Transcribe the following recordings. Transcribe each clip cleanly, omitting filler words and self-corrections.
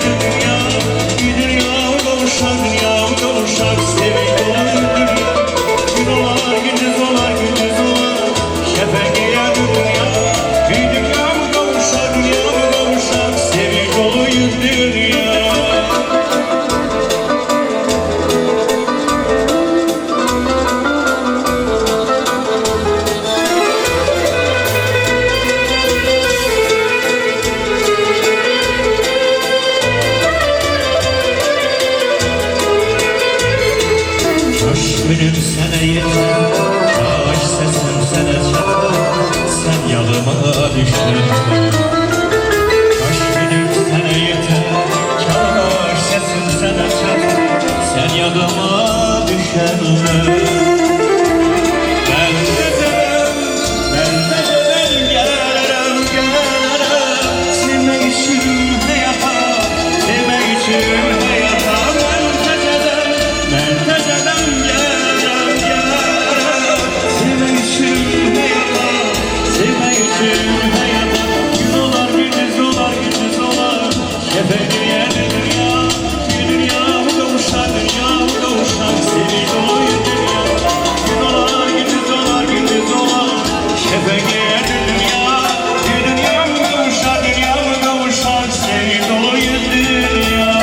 dünya, bir dünya kavuşak, dünya kavuşak, sevgi dolu dünya. Gün olar, gündüz olar, gündüz olar, şefeğe dünya, bir dünya kavuşak, dünya kavuşak, sevgi dolu dünya. Gülüm sana yeter, taş sesim sana çatar, sen yalıma düştün. Taş gülüm sana yeter, taş sesim sana çatar, sen yalıma düşerler. Ben geceden gelirim, sevmek için hayata, sevmek için hayata. Ben geceden şefeğe dünya, bir dünya kavuşak, dünya kavuşak, sevgi dolu dünya. Gün olar, gündüz olar, gündüz olar, şefeğe dünya, bir dünya kavuşak, dünya kavuşak, sevgi dolu dünya.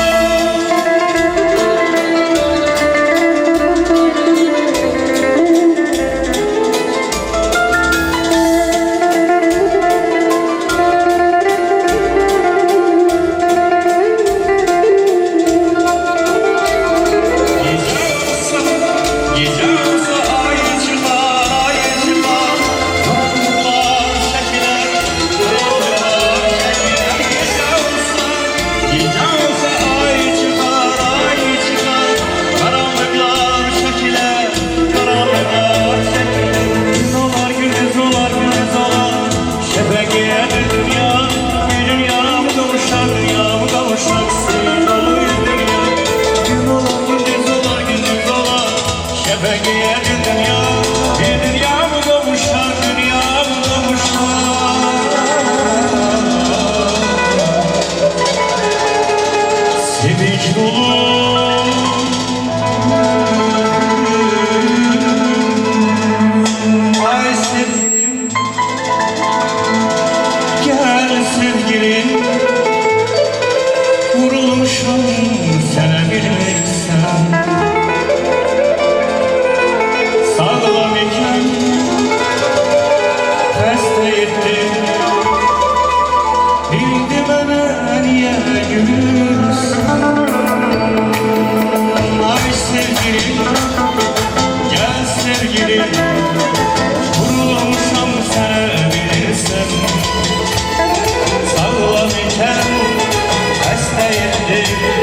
Şefeğe dünya, bir dünya mı kavuşak, dünya mı kavuşak, sevinç dolu. Ay sevgilim, gel sevgilim, vurulmuşum sana bilmeksen. Sağlam iken hasta ettin, bildi bana niye gülürsün. Ay sevgilim, gel sevgilim, vurulmuşam sana bilirsen. Sağlam iken hasta ettin,